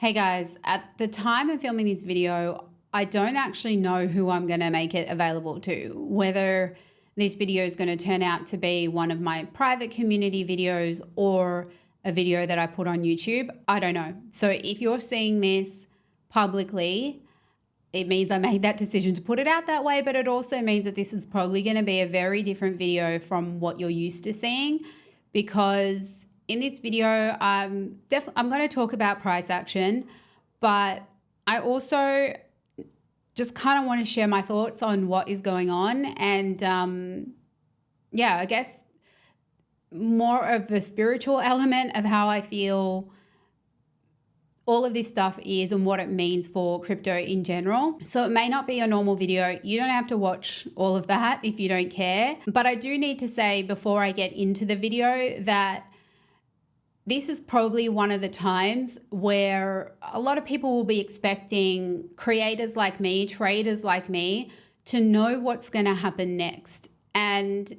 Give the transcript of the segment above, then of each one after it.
Hey guys, at the time of filming this video, I don't actually know who I'm going to make it available to. Whether this video is going to turn out to be one of my private community videos or a video that I put on YouTube, I don't know. So if you're seeing this publicly, it means I made that decision to put it out that way, but it also means that this is probably going to be a very different video from what you're used to seeing, because in this video, I'm going to talk about price action, but I also just kind of want to share my thoughts on what is going on. And yeah, I guess more of the spiritual element of how I feel all of this stuff is and what it means for crypto in general. So it may not be a normal video. You don't have to watch all of that if you don't care. But I do need to say before I get into the video that this is probably one of the times where a lot of people will be expecting creators like me, traders like me, to know what's going to happen next. And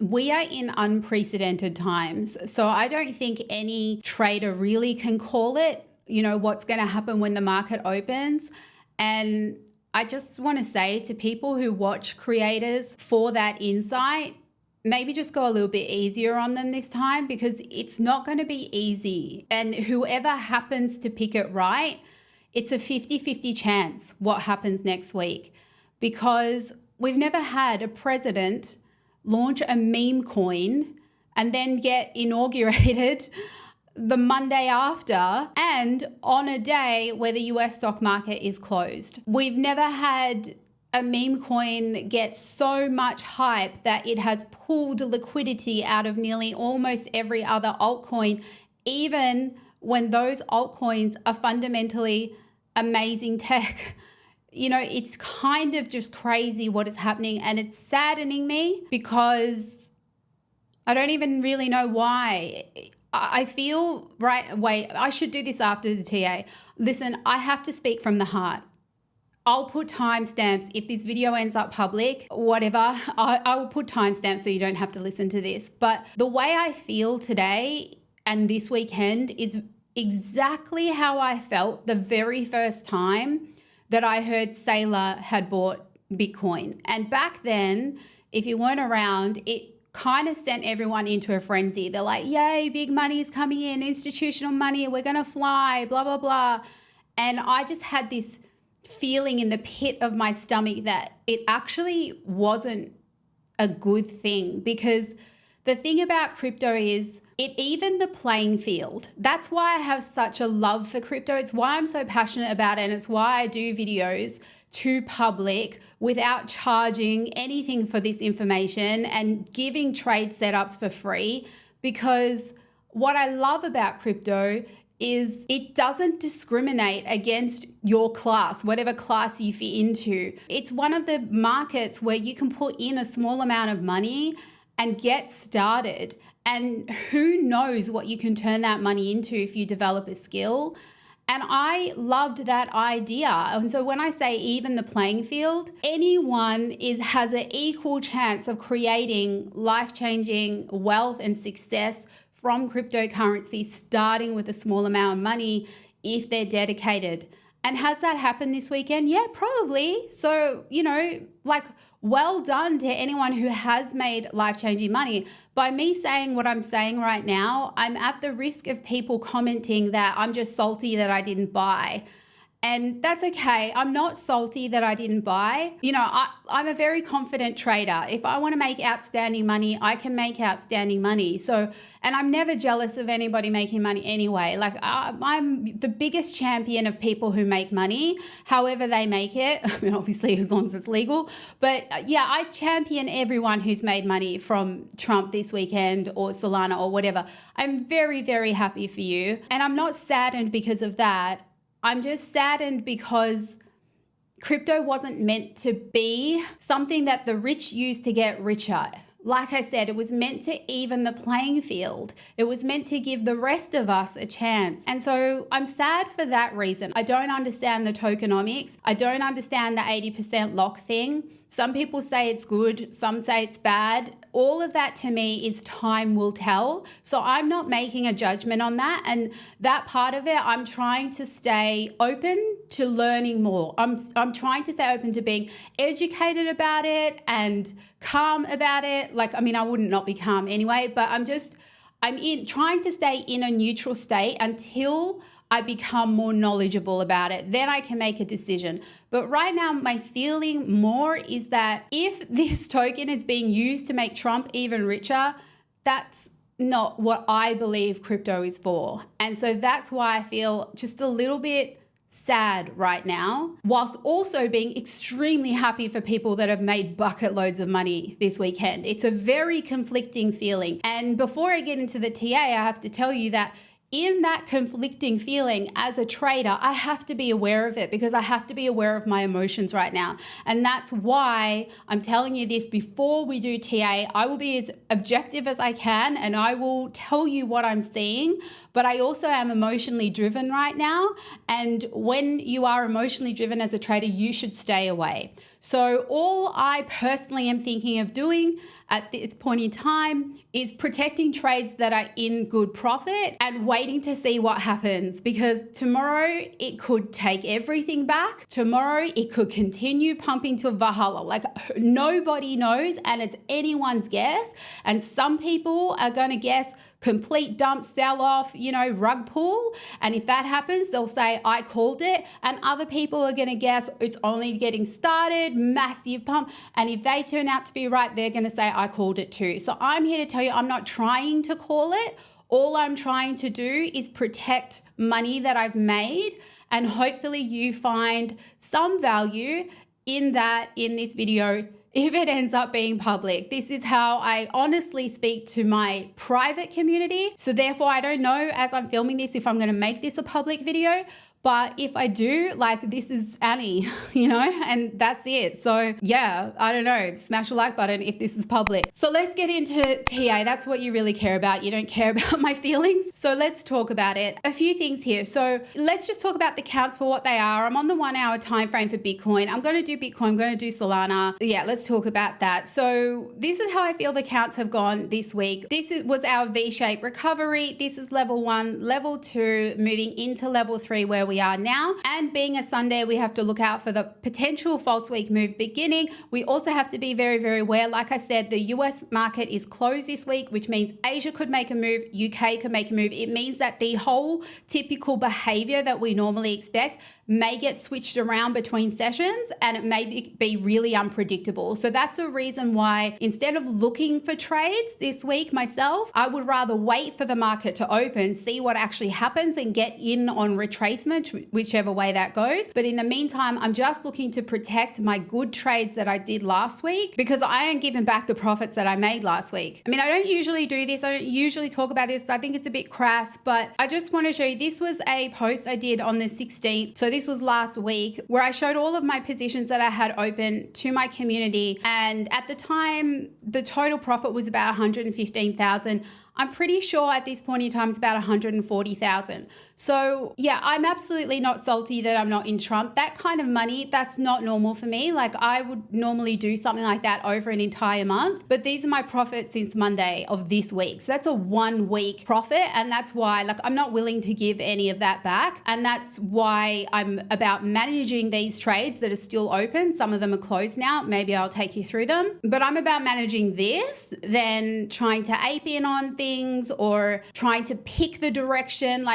we are in unprecedented times. So I don't think any trader really can call it, you know, what's going to happen when the market opens. And I just want to say to people who watch creators for that insight, maybe just go a little bit easier on them this time, because it's not going to be easy. And whoever happens to pick it right, it's a 50-50 chance what happens next week, because we've never had a president launch a meme coin and then get inaugurated the Monday after and on a day where the US stock market is closed. We've never had a meme coin gets so much hype that it has pulled liquidity out of nearly almost every other altcoin, even when those altcoins are fundamentally amazing tech. You know, it's kind of just crazy what is happening, and it's saddening me because I don't even really know why. I feel, wait, I should do this after the TA. Listen, I have to speak from the heart. I'll put timestamps if this video ends up public, whatever. I will put timestamps so you don't have to listen to this. But the way I feel today and this weekend is exactly how I felt the very first time that I heard Saylor had bought Bitcoin. And back then, if you weren't around, it kind of sent everyone into a frenzy. They're like, yay, big money is coming in, institutional money, we're going to fly, blah, blah, blah. And I just had this feeling in the pit of my stomach that it actually wasn't a good thing, because the thing about crypto is it evened the playing field. That's why I have such a love for crypto. It's why I'm so passionate about it, and it's why I do videos to public without charging anything for this information and giving trade setups for free, because what I love about crypto is it doesn't discriminate against your class, whatever class you fit into. It's one of the markets where you can put in a small amount of money and get started. And who knows what you can turn that money into if you develop a skill. And I loved that idea. And so when I say even the playing field, anyone has an equal chance of creating life-changing wealth and success from cryptocurrency, starting with a small amount of money if they're dedicated. And has that happened this weekend? Yeah, probably. So, you know, like, well done to anyone who has made life-changing money. By me saying what I'm saying right now, I'm at the risk of people commenting that I'm just salty that I didn't buy. And that's okay. I'm not salty that I didn't buy. You know, I'm a very confident trader. If I want to make outstanding money, I can make outstanding money. So, and I'm never jealous of anybody making money anyway. Like, I'm the biggest champion of people who make money, however they make it. I mean, obviously, as long as it's legal. But yeah, I champion everyone who's made money from Trump this weekend or Solana or whatever. I'm very, very happy for you. And I'm not saddened because of that. I'm just saddened because crypto wasn't meant to be something that the rich use to get richer. like I said, it was meant to even the playing field. It was meant to give the rest of us a chance. And so I'm sad for that reason. I don't understand the tokenomics. I don't understand the 80% lock thing. Some people say it's good, some say it's bad. All of that to me is time will tell. So I'm not making a judgment on that. And that part of it, I'm trying to stay open to learning more. I'm trying to stay open to being educated about it and calm about it. Like, I mean, I wouldn't not be calm anyway, but I'm trying to stay in a neutral state until I become more knowledgeable about it. Then I can make a decision. But right now, my feeling more is that if this token is being used to make Trump even richer, that's not what I believe crypto is for. And so that's why I feel just a little bit sad right now, whilst also being extremely happy for people that have made bucket loads of money this weekend. It's a very conflicting feeling. And before I get into the TA, I have to tell you that in that conflicting feeling as a trader, I have to be aware of it because I have to be aware of my emotions right now. And that's why I'm telling you this before we do TA. I will be as objective as I can and I will tell you what I'm seeing, but I also am emotionally driven right now. And when you are emotionally driven as a trader, you should stay away. So all I personally am thinking of doing at this point in time is protecting trades that are in good profit and waiting to see what happens, because tomorrow it could take everything back. Tomorrow it could continue pumping to Valhalla. Like, nobody knows and it's anyone's guess. And some people are going to guess complete dump, sell off, rug pull. And if that happens, they'll say, I called it. And other people are going to guess it's only getting started, massive pump. And if they turn out to be right, they're going to say, I called it too. So I'm here to tell you, I'm not trying to call it. All I'm trying to do is protect money that I've made. And hopefully you find some value in this video, if it ends up being public. This is how I honestly speak to my private community. So therefore, I don't know as I'm filming this if I'm going to make this a public video. But if I do, this is Annie, and that's it. So yeah, I don't know, smash the like button if this is public. So let's get into TA. That's what you really care about. You don't care about my feelings. So let's talk about it. A few things here. So let's just talk about the counts for what they are. I'm on the 1 hour time frame for Bitcoin. I'm going to do Bitcoin. I'm going to do Solana. Yeah, let's talk about that. So this is how I feel the counts have gone this week. Was our V-shaped recovery. This is level 1, level 2, moving into level 3 where we are now. And being a Sunday, we have to look out for the potential false week move beginning. We also have to be very, very aware. Like I said, the US market is closed this week, which means Asia could make a move, UK could make a move. It means that the whole typical behavior that we normally expect may get switched around between sessions and it may be really unpredictable. So that's a reason why instead of looking for trades this week myself, I would rather wait for the market to open, see what actually happens and get in on retracement, whichever way that goes. But in the meantime, I'm just looking to protect my good trades that I did last week because I ain't giving back the profits that I made last week. I mean, I don't usually do this. I don't usually talk about this. I think it's a bit crass, but I just want to show you, this was a post I did on the 16th. So this was last week where I showed all of my positions that I had open to my community. And at the time, the total profit was about 115,000. I'm pretty sure at this point in time, it's about 140,000. So yeah, I'm absolutely not salty that I'm not in Trump. That kind of money, that's not normal for me. Like, I would normally do something like that over an entire month, but these are my profits since Monday of this week. So that's a 1 week profit. And that's why, I'm not willing to give any of that back. And that's why I'm about managing these trades that are still open. Some of them are closed now. Maybe I'll take you through them, but I'm about managing this than trying to ape in on things or trying to pick the direction.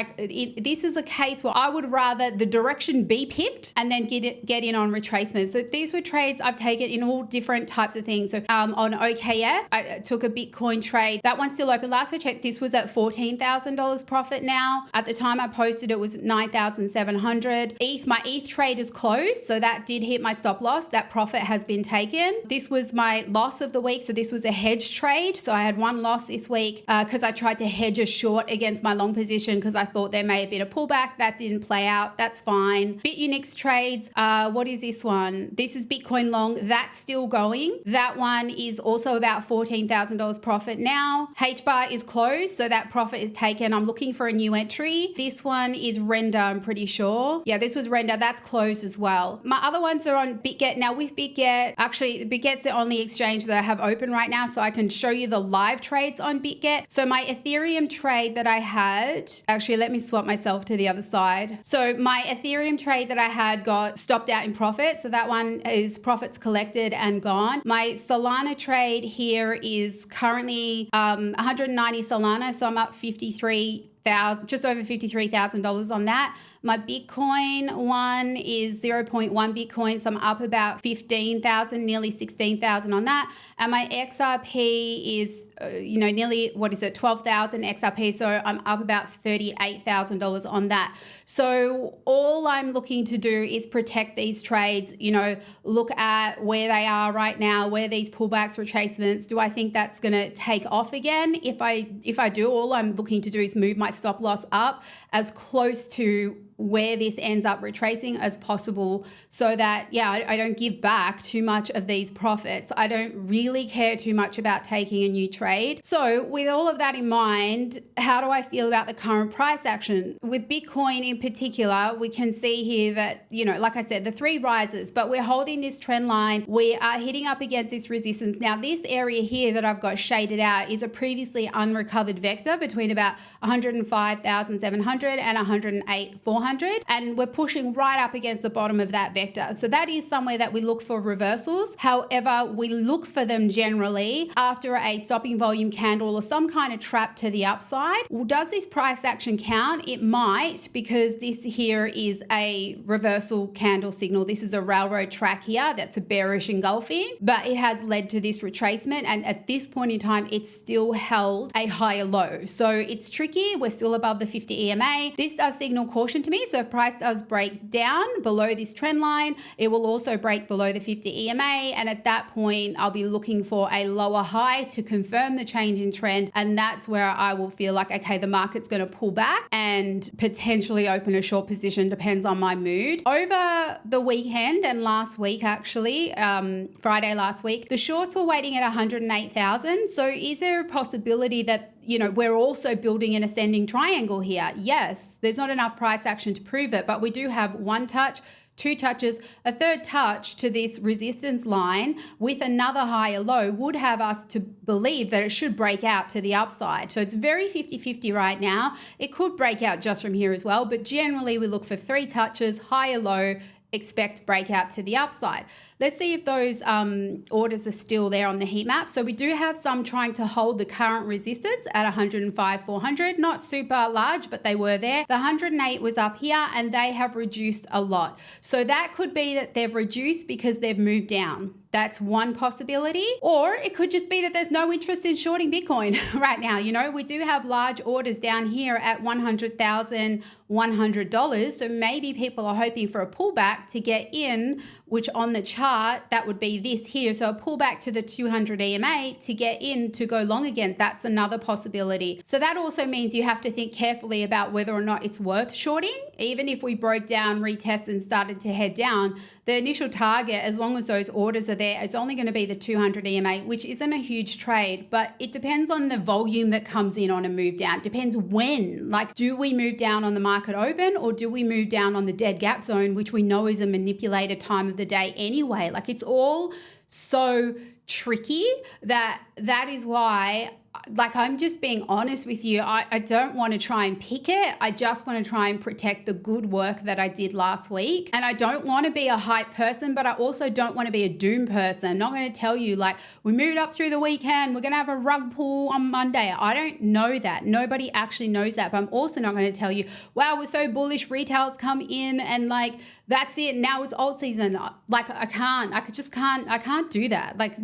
This is a case where I would rather the direction be picked and then get in on retracement. So these were trades I've taken in all different types of things. So on OKF, I took a Bitcoin trade. That one's still open. Last I checked, this was at $14,000 profit now. At the time I posted, it was 9,700. My ETH trade is closed. So that did hit my stop loss. That profit has been taken. This was my loss of the week. So this was a hedge trade. So I had one loss this week. because I tried to hedge a short against my long position because I thought there may have been a pullback. That didn't play out. That's fine. BITUNIX trades. What is this one? This is Bitcoin long. That's still going. That one is also about $14,000 profit now. HBAR is closed, so that profit is taken. I'm looking for a new entry. This one is Render, I'm pretty sure. Yeah, this was Render. That's closed as well. My other ones are on BitGet. Now with BitGet, actually BitGet's the only exchange that I have open right now, so I can show you the live trades on BitGet. So my Ethereum trade that I had, actually let me swap myself to the other side. So my Ethereum trade that I had got stopped out in profit. So that one is profits collected and gone. My Solana trade here is currently 190 Solana. So I'm up 53,000, just over $53,000 on that. My Bitcoin one is 0.1 Bitcoin, so I'm up about 15,000, nearly 16,000 on that. And my XRP is, nearly, 12,000 XRP, so I'm up about $38,000 on that. So all I'm looking to do is protect these trades, look at where they are right now, where these pullbacks, retracements, do I think that's going to take off again? If I do, all I'm looking to do is move my stop loss up as close to where this ends up retracing as possible, so that, I don't give back too much of these profits. I don't really care too much about taking a new trade. So with all of that in mind, how do I feel about the current price action? With Bitcoin in particular, we can see here that, like I said, the three rises, but we're holding this trend line. We are hitting up against this resistance. Now, this area here that I've got shaded out is a previously unrecovered vector between about 105,700 and 108,400. And we're pushing right up against the bottom of that vector. So that is somewhere that we look for reversals. However, we look for them generally after a stopping volume candle or some kind of trap to the upside. Well, does this price action count? It might, because this here is a reversal candle signal. This is a railroad track here that's a bearish engulfing, but it has led to this retracement. And at this point in time, it's still held a higher low. So it's tricky. We're still above the 50 EMA. This does signal caution to me. So if price does break down below this trend line, it will also break below the 50 EMA. And at that point, I'll be looking for a lower high to confirm the change in trend. And that's where I will feel like, okay, the market's going to pull back and potentially open a short position, depends on my mood. Over the weekend and last week, actually, Friday last week, the shorts were waiting at 108,000. So is there a possibility that we're also building an ascending triangle here? Yes, there's not enough price action to prove it, but we do have one touch, two touches, a third touch to this resistance line with another higher low would have us to believe that it should break out to the upside. So it's very 50-50 right now. It could break out just from here as well, but generally we look for three touches, higher low, expect breakout to the upside. Let's see if those orders are still there on the heat map. So we do have some trying to hold the current resistance at 105,400, not super large, but they were there. The 108 was up here and they have reduced a lot. So that could be that they've reduced because they've moved down. That's one possibility. Or it could just be that there's no interest in shorting Bitcoin right now. We do have large orders down here at $100,100. So maybe people are hoping for a pullback to get in, which on the chart, that would be this here. So a pullback to the 200 EMA to get in to go long again. That's another possibility. So that also means you have to think carefully about whether or not it's worth shorting. Even if we broke down, retest and started to head down, the initial target, as long as those orders are there, it's only going to be the 200 EMA, which isn't a huge trade, but it depends on the volume that comes in on a move down. It depends when. Like, do we move down on the market open or do we move down on the dead gap zone, which we know is a manipulated time of the day anyway? Like, it's all so tricky that is why, like, I'm just being honest with you. I don't want to try and pick it. I just want to try and protect the good work that I did last week. And I don't want to be a hype person, but I also don't want to be a doom person. I'm not going to tell you, like, we moved up through the weekend, we're going to have a rug pull on Monday. I don't know that. Nobody actually knows that. But I'm also not going to tell you, wow, we're so bullish, retail's come in and like, that's it. Now it's alt season. Like, I can't do that. Like,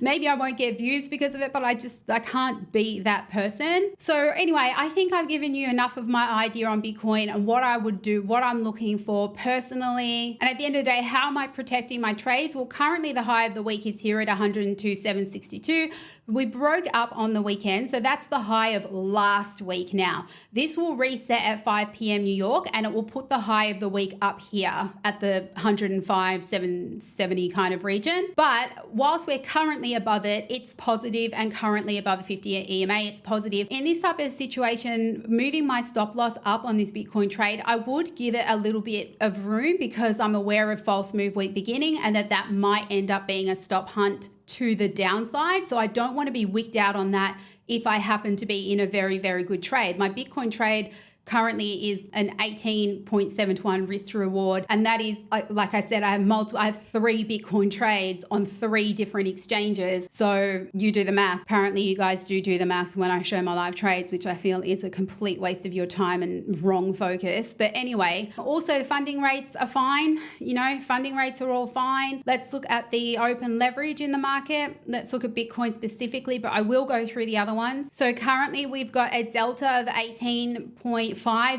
maybe I won't get views because of it, but I can't can't be that person. So anyway, I think I've given you enough of my idea on Bitcoin and what I would do, what I'm looking for personally. And at the end of the day, how am I protecting my trades? Well, currently the high of the week is here at 102,762. We broke up on the weekend, so that's the high of last week now. This will reset at 5 p.m. New York, and it will put the high of the week up here at the 105,770 kind of region. But whilst we're currently above it, it's positive, and currently above the 50 EMA, it's positive. In this type of situation, moving my stop loss up on this Bitcoin trade, I would give it a little bit of room because I'm aware of false move week beginning and that might end up being a stop hunt to the downside. So I don't want to be wicked out on that if I happen to be in a very, very good trade. My Bitcoin trade currently is an 18.7 to 1 risk to reward. And that is, like I said, I have 3 Bitcoin trades on 3 different exchanges. So you do the math. Apparently you guys do the math when I show my live trades, which I feel is a complete waste of your time and wrong focus. But anyway, also the funding rates are fine. You know, funding rates are all fine. Let's look at the open leverage in the market. Let's look at Bitcoin specifically, but I will go through the other ones. So currently we've got a delta of 18.5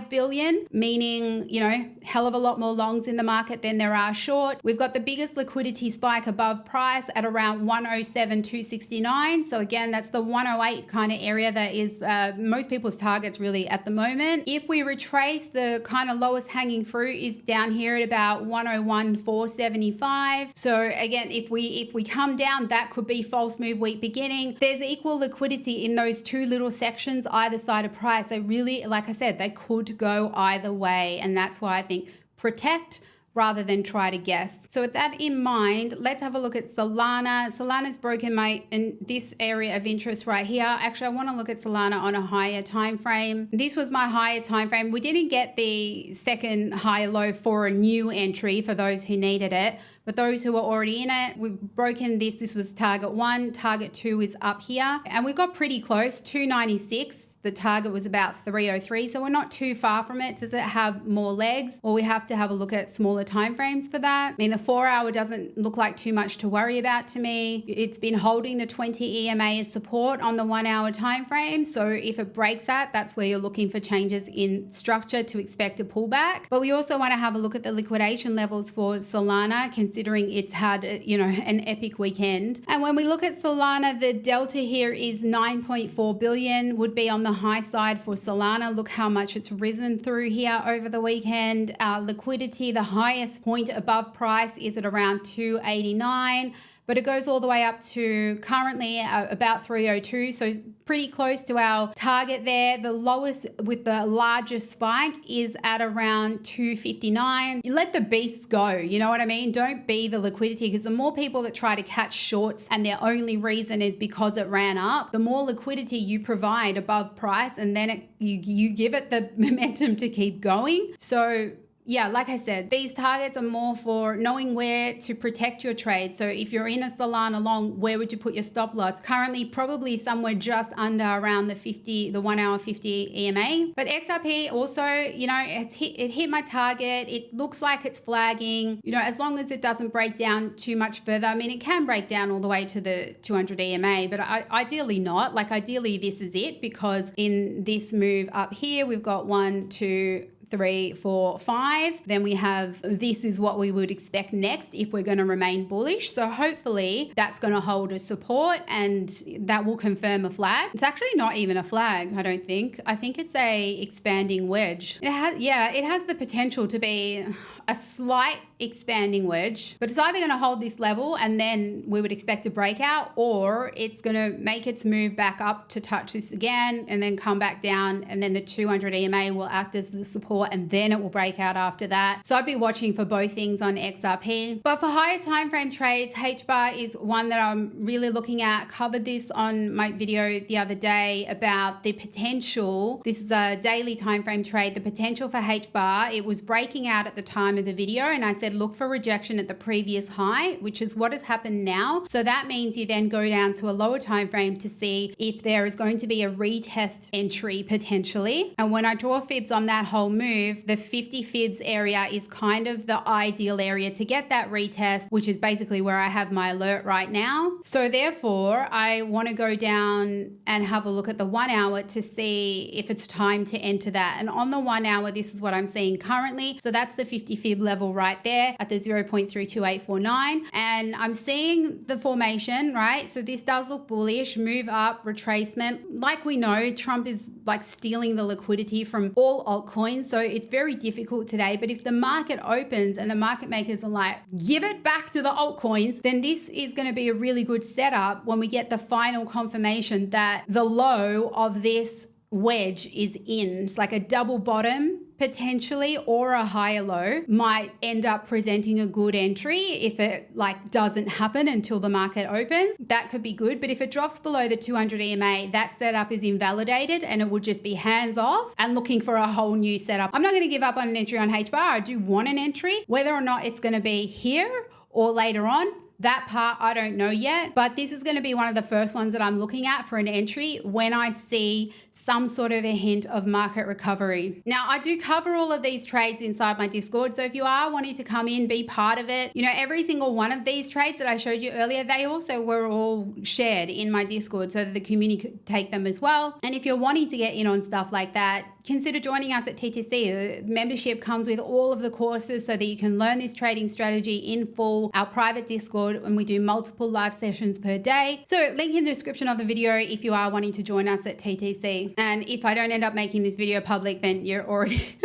billion, meaning, you know, hell of a lot more longs in the market than there are short. We've got the biggest liquidity spike above price at around 107,269. So again, that's the 108 kind of area that is most people's targets really at the moment. If we retrace, the kind of lowest hanging fruit is down here at about 101,475. So again, if we come down, that could be false move week beginning. There's equal liquidity in those 2 little sections either side of price. They really, like I said, they could go either way, and that's why I think protect rather than try to guess. So with that in mind, let's have a look at Solana. Solana's broken in this area of interest right here. Actually, I want to look at Solana on a higher time frame. This was my higher time frame. We didn't get the second high low for a new entry for those who needed it, but those who are already in it, we've broken this. This was target 1, target 2 is up here, and we got pretty close, 296. The target was about 303, so we're not too far from it. Does it have more legs? Or we have to have a look at smaller timeframes for that. I mean, the 4-hour doesn't look like too much to worry about to me. It's been holding the 20 EMA as support on the 1-hour time frame. So if it breaks that, that's where you're looking for changes in structure to expect a pullback. But we also want to have a look at the liquidation levels for Solana, considering it's had, you know, an epic weekend. And when we look at Solana, the delta here is 9.4 billion, would be on the high side for Solana. Look how much it's risen through here over the weekend. Liquidity, the highest point above price is at around 289, but it goes all the way up to currently about 302, so pretty close to our target there. The lowest with the largest spike is at around 259. You let the beasts go, you know what I mean? Don't be the liquidity, because the more people that try to catch shorts and their only reason is because it ran up, the more liquidity you provide above price, and then you give it the momentum to keep going. So yeah, like I said, these targets are more for knowing where to protect your trade. So if you're in a Solana long, where would you put your stop loss? Currently, probably somewhere just under around the 1 hour 50 EMA. But XRP also, you know, it hit my target. It looks like it's flagging, you know, as long as it doesn't break down too much further. I mean, it can break down all the way to the 200 EMA, but ideally not. Like ideally, this is it, because in this move up here, we've got 1, 2, 3, 4, 5. Then we have, this is what we would expect next if we're going to remain bullish. So hopefully that's going to hold as support, and that will confirm a flag. It's actually not even a flag, I don't think. I think it's a expanding wedge. It has the potential to be a slight expanding wedge, but it's either going to hold this level and then we would expect a breakout, or it's going to make its move back up to touch this again and then come back down, and then the 200 EMA will act as the support, and then it will break out after that. So I'd be watching for both things on XRP. But for higher time frame trades, HBAR is one that I'm really looking at. Covered this on my video the other day about the potential. This is a daily time frame trade. The potential for HBAR, it was breaking out at the time of the video, and I said look for rejection at the previous high, which is what has happened now. So that means you then go down to a lower time frame to see if there is going to be a retest entry potentially. And when I draw fibs on that whole move, move, the 50 fibs area is kind of the ideal area to get that retest, which is basically where I have my alert right now. So therefore, I want to go down and have a look at the 1 hour to see if it's time to enter that. And on the 1 hour, this is what I'm seeing currently. So that's the 50 fib level right there at the 0.32849. And I'm seeing the formation, right? So this does look bullish, move up, retracement. Like we know, Trump is like stealing the liquidity from all altcoins. So it's very difficult today. But if the market opens and the market makers are like, give it back to the altcoins, then this is going to be a really good setup when we get the final confirmation that the low of this wedge is in. It's like a double bottom potentially, or a higher low might end up presenting a good entry if it like doesn't happen until the market opens. That could be good. But if it drops below the 200 EMA, that setup is invalidated and it would just be hands off and looking for a whole new setup. I'm not going to give up on an entry on HBAR. I do want an entry. Whether or not it's going to be here or later on, that part I don't know yet, but this is going to be one of the first ones that I'm looking at for an entry when I see some sort of a hint of market recovery. Now, I do cover all of these trades inside my Discord, so if you are wanting to come in, be part of it, you know, every single one of these trades that I showed you earlier, they also were all shared in my Discord so that the community could take them as well. And if you're wanting to get in on stuff like that, consider joining us at TTC. The membership comes with all of the courses so that you can learn this trading strategy in full, our private Discord, and we do multiple live sessions per day. So link in the description of the video if you are wanting to join us at TTC. And if I don't end up making this video public, then you're already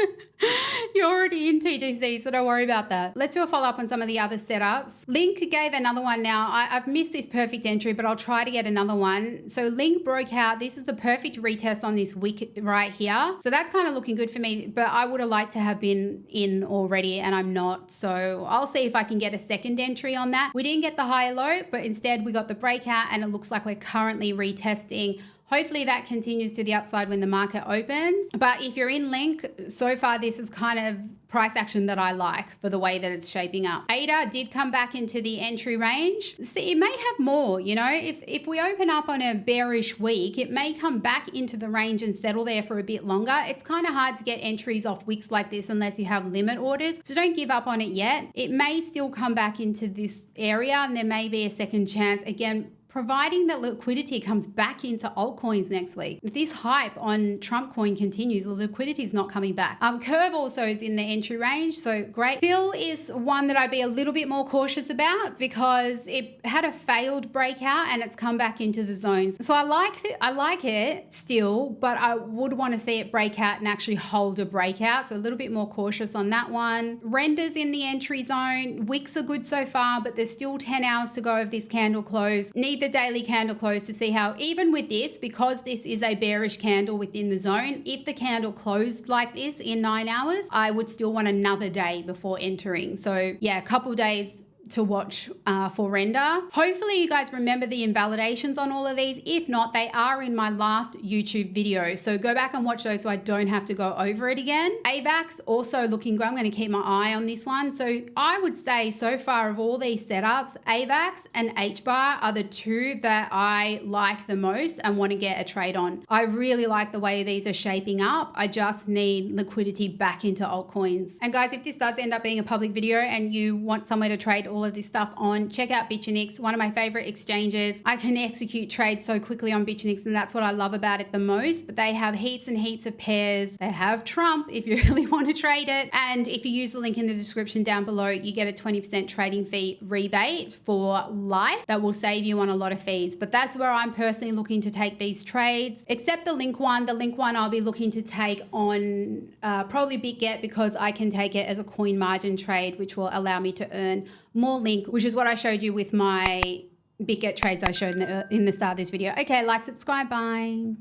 you're already in TTC, so don't worry about that. Let's do a follow-up on some of the other setups. Link gave another one now. I've missed this perfect entry, but I'll try to get another one. So Link broke out. This is the perfect retest on this wick right here. So that's kind of looking good for me, but I would have liked to have been in already and I'm not. So I'll see if I can get a second entry on that. We didn't get the high low, but instead we got the breakout and it looks like we're currently retesting. Hopefully that continues to the upside when the market opens. But if you're in Link, so far this is kind of price action that I like for the way that it's shaping up. ADA did come back into the entry range. See, it may have more, you know, if we open up on a bearish week, it may come back into the range and settle there for a bit longer. It's kind of hard to get entries off wicks like this unless you have limit orders. So don't give up on it yet. It may still come back into this area and there may be a second chance. Again, providing that liquidity comes back into altcoins next week. If this hype on Trump coin continues, the liquidity is not coming back. 𝗑𝗶 also is in the entry range, so great. Phil is one that I'd be a little bit more cautious about because it had a failed breakout and it's come back into the zones. So I like it still, but I would want to see it break out and actually hold a breakout. So a little bit more cautious on that one. Renders in the entry zone. Wicks are good so far, but there's still 10 hours to go of this candle close. Need the daily candle close to see how, even with this, because this is a bearish candle within the zone, if the candle closed like this in 9 hours, I would still want another day before entering. So yeah, a couple days to watch for render. Hopefully you guys remember the invalidations on all of these. If not, they are in my last YouTube video. So go back and watch those so I don't have to go over it again. AVAX also looking good. I'm going to keep my eye on this one. So I would say so far of all these setups, AVAX and HBAR are the two that I like the most and want to get a trade on. I really like the way these are shaping up. I just need liquidity back into altcoins. And guys, if this does end up being a public video and you want somewhere to trade all of this stuff on, check out BITUNIX, one of my favorite exchanges. I can execute trades so quickly on BITUNIX and that's what I love about it the most. But they have heaps and heaps of pairs. They have Trump if you really want to trade it. And if you use the link in the description down below, you get a 20% trading fee rebate for life that will save you on a lot of fees. But that's where I'm personally looking to take these trades, except the link one. The link one I'll be looking to take on probably BitGet because I can take it as a coin margin trade, which will allow me to earn more link, which is what I showed you with my BitGet trades I showed in the start of this video. Okay, like, subscribe, bye.